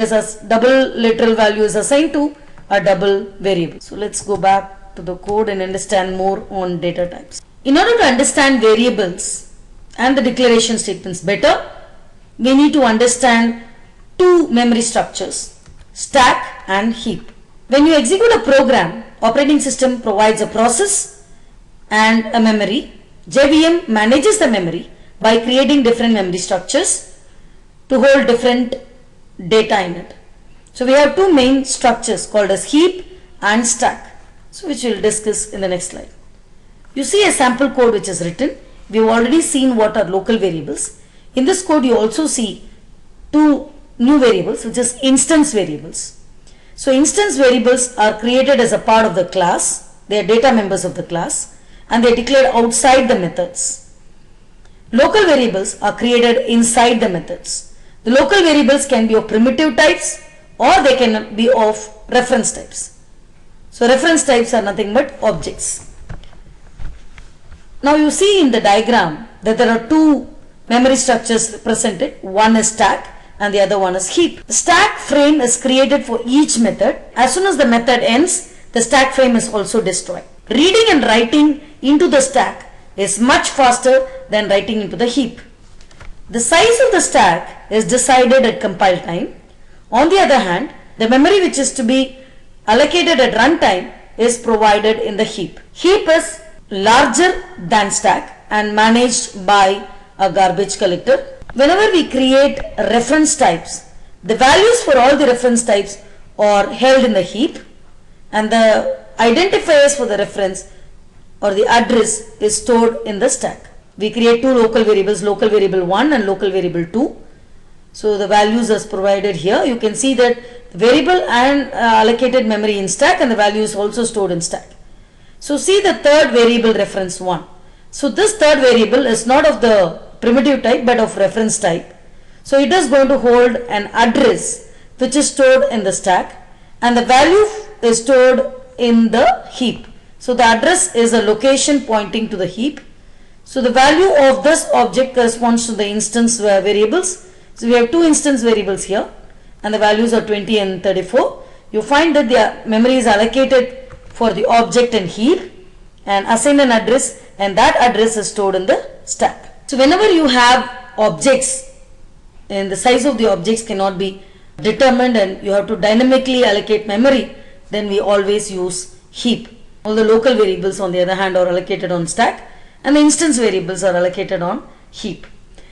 is a double literal value is assigned to a double variable. So let's go back to the code and understand more on data types. In order to understand variables and the declaration statements better, we need to understand two memory structures, stack and heap. When you execute a program, operating system provides a process and a memory. JVM manages the memory by creating different memory structures to hold different data in it. So we have two main structures called as heap and stack, so which we will discuss in the next slide. You see a sample code which is written. We have already seen what are local variables. In this code you also see two new variables, which is instance variables. So instance variables are created as a part of the class. They are data members of the class and they are declared outside the methods. Local variables are created inside the methods. The local variables can be of primitive types or they can be of reference types. So reference types are nothing but objects. Now you see in the diagram that there are two memory structures represented. One is stack and the other one is heap. The stack frame is created for each method. As soon as the method ends, the stack frame is also destroyed. Reading and writing into the stack is much faster than writing into the heap. The size of the stack is decided at compile time. On the other hand, the memory which is to be allocated at runtime is provided in the heap. Heap is larger than stack and managed by a garbage collector. Whenever we create reference types, the values for all the reference types are held in the heap and the identifiers for the reference or the address is stored in the stack. We create two local variables, local variable 1 and local variable 2. So the values as provided here. You can see that the variable and allocated memory in stack and the value is also stored in stack. So see the third variable reference 1. So this third variable is not of the primitive type but of reference type. So it is going to hold an address which is stored in the stack and the value is stored in the heap. So the address is a location pointing to the heap. So the value of this object corresponds to the instance variables. So we have two instance variables here and the values are 20 and 34. You find that the memory is allocated for the object and heap and assign an address and that address is stored in the stack. So whenever you have objects and the size of the objects cannot be determined and you have to dynamically allocate memory, then we always use heap. All the local variables on the other hand are allocated on stack and the instance variables are allocated on heap.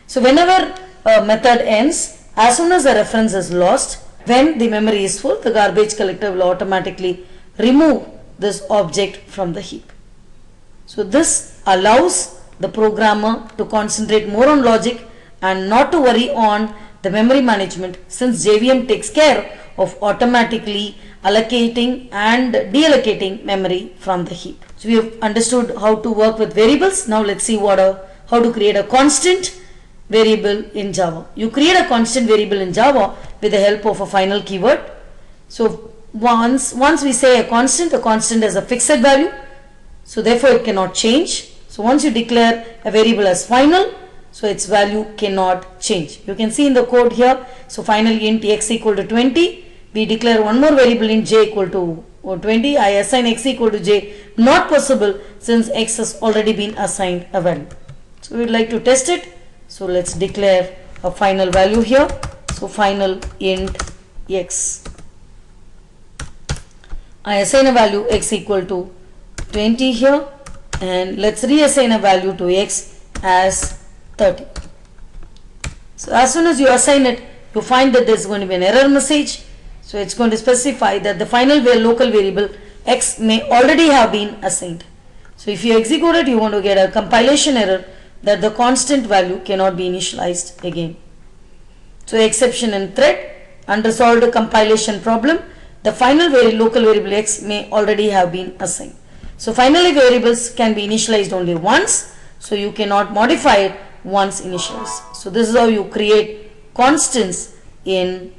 So whenever a method ends, as soon as the reference is lost, when the memory is full, the garbage collector will automatically remove this object from the heap. So this allows the programmer to concentrate more on logic and not to worry on the memory management, since JVM takes care of automatically allocating and deallocating memory from the heap. So we have understood how to work with variables. Now let's see how to create a constant variable in Java. You create a constant variable in Java with the help of a final keyword. So once we say a constant is a fixed value, so therefore it cannot change. So once you declare a variable as final, so its value cannot change. You can see in the code here, so finally int x equal to 20, we declare one more variable int j equal to 20, I assign x equal to j, not possible since x has already been assigned a value. So we would like to test it, so let's declare a final value here, so final int x. I assign a value x equal to 20 here and let's reassign a value to x as 30. So as soon as you assign it, you find that there is going to be an error message. So it's going to specify that the final local variable x may already have been assigned. So if you execute it, you want to get a compilation error that the constant value cannot be initialized again. So exception in thread, unresolved compilation problem, the final local variable x may already have been assigned. So finally variables can be initialized only once, so you cannot modify it once initialized. So this is how you create constants in